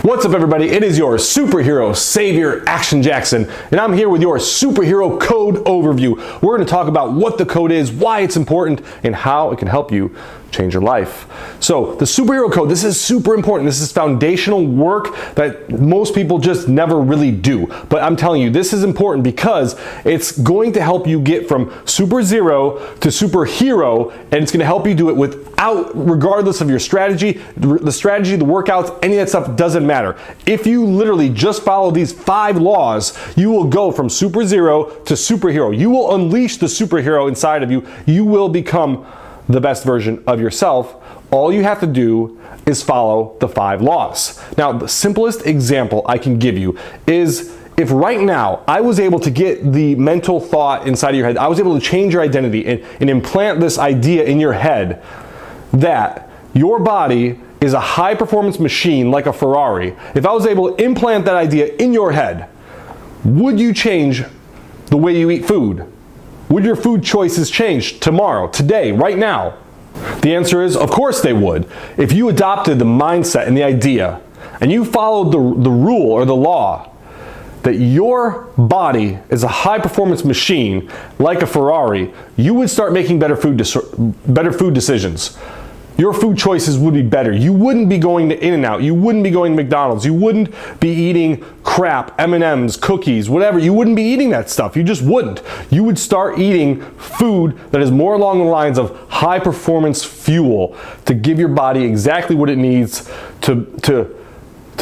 What's up, everybody? It is your superhero savior, Action Jackson, and I'm here with your superhero code overview. We're going to talk about what the code is, why it's important, and how it can help you change your life. So the superhero code, this is super important. This is foundational work that most people just never really do. But I'm telling you, this is important because it's going to help you get from super zero to superhero, and it's going to help you do it regardless of your strategy, the workouts, any of that stuff doesn't matter. If you literally just follow these 5 laws, you will go from super zero to superhero. You will unleash the superhero inside of you. You will become the best version of yourself. All you have to do is follow the 5 laws. Now, the simplest example I can give you is if right now I was able to get the mental thought inside of your head, I was able to change your identity and implant this idea in your head that your body is a high performance machine like a Ferrari. If I was able to implant that idea in your head, would you change the way you eat food? Would your food choices change tomorrow, today, right now? The answer is, of course they would. If you adopted the mindset and the idea, and you followed the rule or the law that your body is a high-performance machine like a Ferrari, you would start making better food decisions. Your food choices would be better. You wouldn't be going to In-N-Out. You wouldn't be going to McDonald's. You wouldn't be eating crap, M&Ms, cookies, whatever. You wouldn't be eating that stuff. You just wouldn't. You would start eating food that is more along the lines of high performance fuel to give your body exactly what it needs to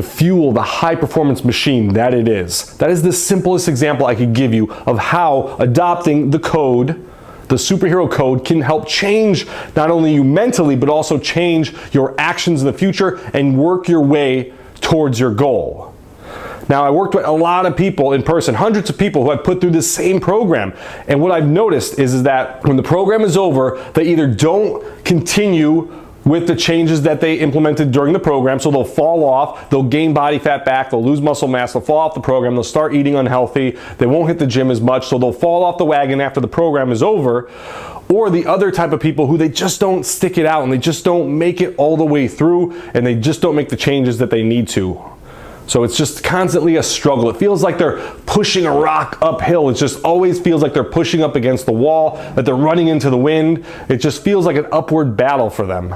fuel the high performance machine that it is. That is the simplest example I could give you of how adopting the code, the superhero code, can help change not only you mentally, but also change your actions in the future and work your way towards your goal. Now, I worked with a lot of people in person, hundreds of people who have put through this same program. And what I've noticed is that when the program is over, they either don't continue with the changes that they implemented during the program, so they'll fall off, they'll gain body fat back, they'll lose muscle mass, they'll fall off the program, they'll start eating unhealthy, they won't hit the gym as much, so they'll fall off the wagon after the program is over. Or the other type of people who they just don't stick it out and they just don't make it all the way through and they just don't make the changes that they need to. So it's just constantly a struggle. It feels like they're pushing a rock uphill. It just always feels like they're pushing up against the wall, that they're running into the wind. It just feels like an upward battle for them.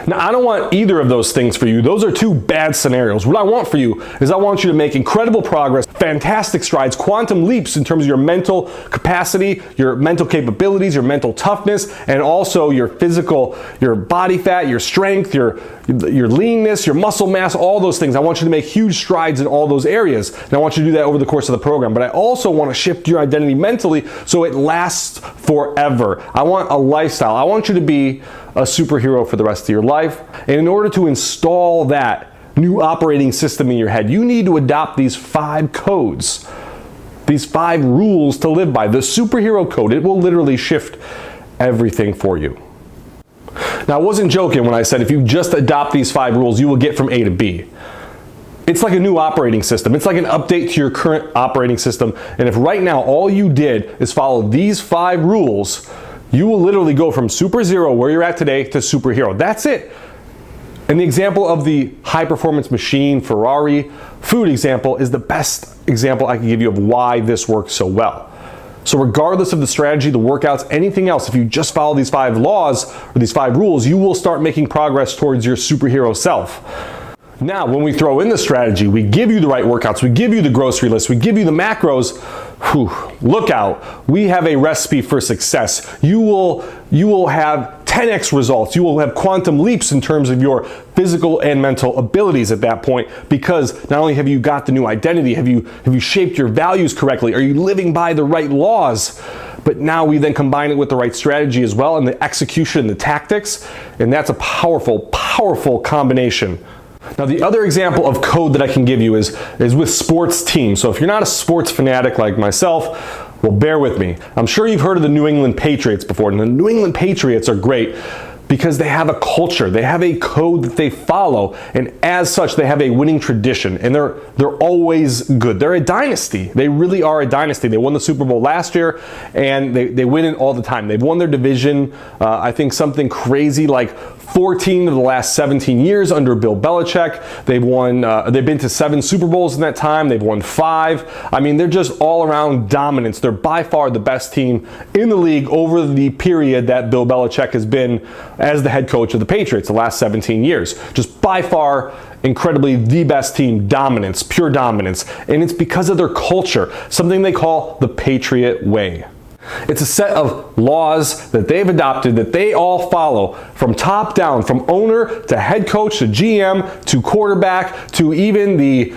Now, I don't want either of those things for you. Those are 2 bad scenarios. What I want for you is I want you to make incredible progress, fantastic strides, quantum leaps in terms of your mental capacity, your mental capabilities, your mental toughness, and also your physical, your body fat, your strength, your leanness, your muscle mass, all those things. I want you to make huge strides in all those areas. And I want you to do that over the course of the program. But I also want to shift your identity mentally so it lasts forever. I want a lifestyle. I want you to be a superhero for the rest of your life. And in order to install that new operating system in your head, you need to adopt these 5 codes, these 5 rules to live by. The superhero code, it will literally shift everything for you. Now, I wasn't joking when I said if you just adopt these 5 rules, you will get from A to B. It's like a new operating system. It's like an update to your current operating system. And if right now all you did is follow these 5 rules, you will literally go from super zero, where you're at today, to superhero. That's it. And the example of the high performance machine, Ferrari, food example is the best example I can give you of why this works so well. So regardless of the strategy, the workouts, anything else, if you just follow these 5 laws or these 5 rules, you will start making progress towards your superhero self. Now, when we throw in the strategy, we give you the right workouts, we give you the grocery list, we give you the macros, look out. We have a recipe for success. You will have 10x results. You will have quantum leaps in terms of your physical and mental abilities at that point, because not only have you got the new identity, have you shaped your values correctly, are you living by the right laws, but now we then combine it with the right strategy as well, and the execution, the tactics, and that's a powerful, powerful combination. Now, the other example of code that I can give you is with sports teams. So if you're not a sports fanatic like myself, well, bear with me. I'm sure you've heard of the New England Patriots before, and the New England Patriots are great because they have a culture, they have a code that they follow, and as such, they have a winning tradition, and they're always good. They're a dynasty. They really are a dynasty. They won the Super Bowl last year, and they win it all the time. They've won their division, I think something crazy like 14 of the last 17 years under Bill Belichick. They've won, they've been to 7 Super Bowls in that time. They've won 5. I mean, they're just all around dominance. They're by far the best team in the league over the period that Bill Belichick has been as the head coach of the Patriots, the last 17 years. Just by far, incredibly the best team, dominance, pure dominance. And it's because of their culture, something they call the Patriot Way. It's a set of laws that they've adopted that they all follow from top down, from owner to head coach to GM to quarterback to even the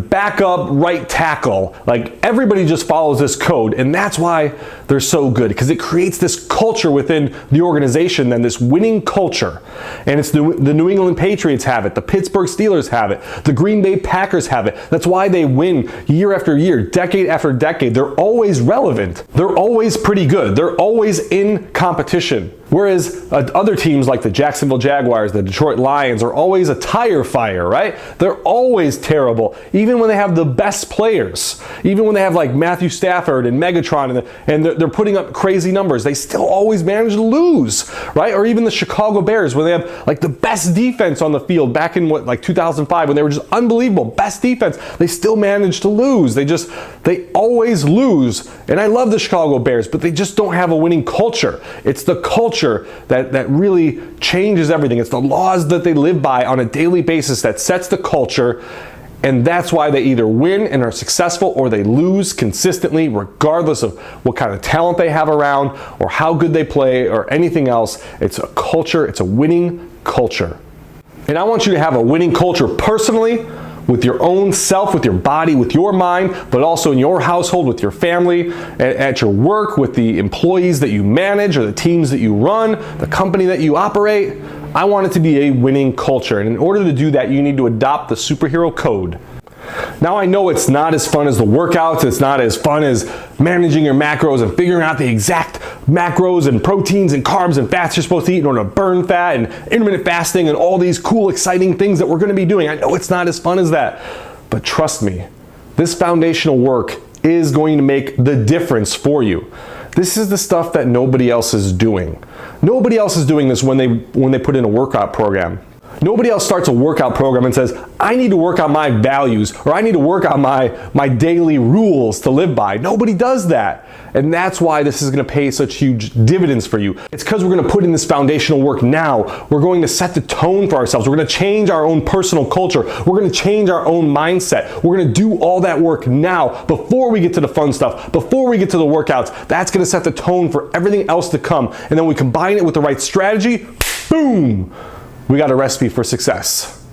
backup right tackle. Like, everybody just follows this code, and that's why they're so good, because it creates this culture within the organization, then this winning culture. And it's the New England Patriots have it, the Pittsburgh Steelers have it, the Green Bay Packers have it. That's why they win year after year, decade after decade. They're always relevant. They're always pretty good. They're always in competition. Whereas other teams like the Jacksonville Jaguars, the Detroit Lions are always a tire fire, right? They're always terrible, even when they have the best players. Even when they have like Matthew Stafford and Megatron and they're putting up crazy numbers, they still always manage to lose, right? Or even the Chicago Bears, where they have like the best defense on the field back in like 2005, when they were just unbelievable, best defense, they still managed to lose. They always lose. And I love the Chicago Bears, but they just don't have a winning culture. It's the culture that really changes everything. It's the laws that they live by on a daily basis that sets the culture, and that's why they either win and are successful or they lose consistently, regardless of what kind of talent they have around or how good they play or anything else. It's a culture. It's a winning culture. And I want you to have a winning culture personally, with your own self, with your body, with your mind, but also in your household, with your family, at your work, with the employees that you manage or the teams that you run, the company that you operate. I want it to be a winning culture. And in order to do that, you need to adopt the superhero code. Now, I know it's not as fun as the workouts. It's not as fun as managing your macros and figuring out the exact macros and proteins and carbs and fats you're supposed to eat in order to burn fat, and intermittent fasting and all these cool, exciting things that we're going to be doing. I know it's not as fun as that, but trust me, this foundational work is going to make the difference for you. This is the stuff that nobody else is doing. Nobody else is doing this when they put in a workout program. Nobody else starts a workout program and says, I need to work on my values, or I need to work on my daily rules to live by. Nobody does that. And that's why this is going to pay such huge dividends for you. It's because we're going to put in this foundational work now. We're going to set the tone for ourselves. We're going to change our own personal culture. We're going to change our own mindset. We're going to do all that work now before we get to the fun stuff, before we get to the workouts. That's going to set the tone for everything else to come. And then we combine it with the right strategy. Boom! We got a recipe for success.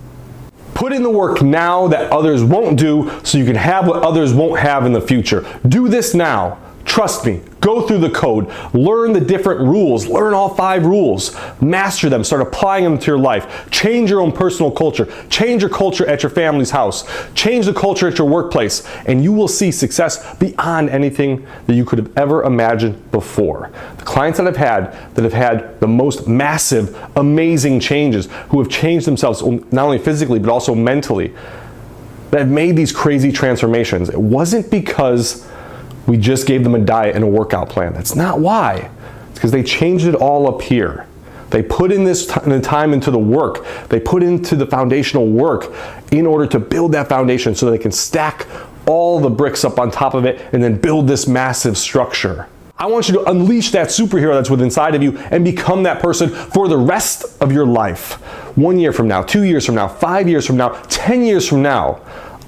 Put in the work now that others won't do, so you can have what others won't have in the future. Do this now. Trust me. Go through the code. Learn the different rules. Learn all 5 rules. Master them. Start applying them to your life. Change your own personal culture. Change your culture at your family's house. Change the culture at your workplace. And you will see success beyond anything that you could have ever imagined before. The clients that have had the most massive, amazing changes, who have changed themselves not only physically but also mentally, that have made these crazy transformations, it wasn't because we just gave them a diet and a workout plan. That's not why. It's because they changed it all up here. They put in this time into the work. They put into the foundational work in order to build that foundation so they can stack all the bricks up on top of it and then build this massive structure. I want you to unleash that superhero that's within inside of you and become that person for the rest of your life. 1 year from now, 2 years from now, 5 years from now, 10 years from now.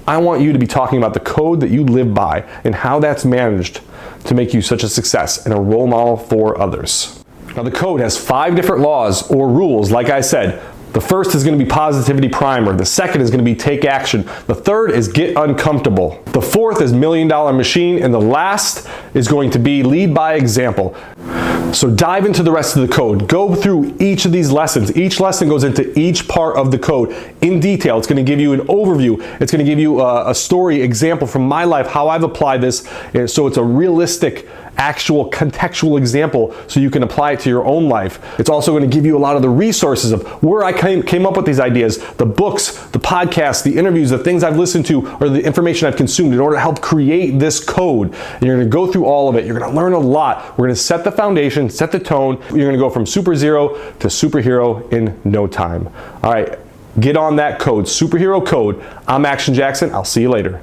I want you to be talking about the code that you live by and how that's managed to make you such a success and a role model for others. Now, the code has 5 different laws or rules, like I said. The first is going to be positivity primer. The second is going to be take action. The third is get uncomfortable. The fourth is $1 Million Machine. And the last is going to be lead by example. So dive into the rest of the code. Go through each of these lessons. Each lesson goes into each part of the code in detail. It's going to give you an overview. It's going to give you a story example from my life, how I've applied this, so it's a realistic actual contextual example so you can apply it to your own life. It's also going to give you a lot of the resources of where I came up with these ideas, the books, the podcasts, the interviews, the things I've listened to, or the information I've consumed in order to help create this code. And you're going to go through all of it. You're going to learn a lot. We're going to set the foundation, set the tone. You're going to go from super zero to superhero in no time. All right, get on that code, superhero code. I'm Action Jackson. I'll see you later.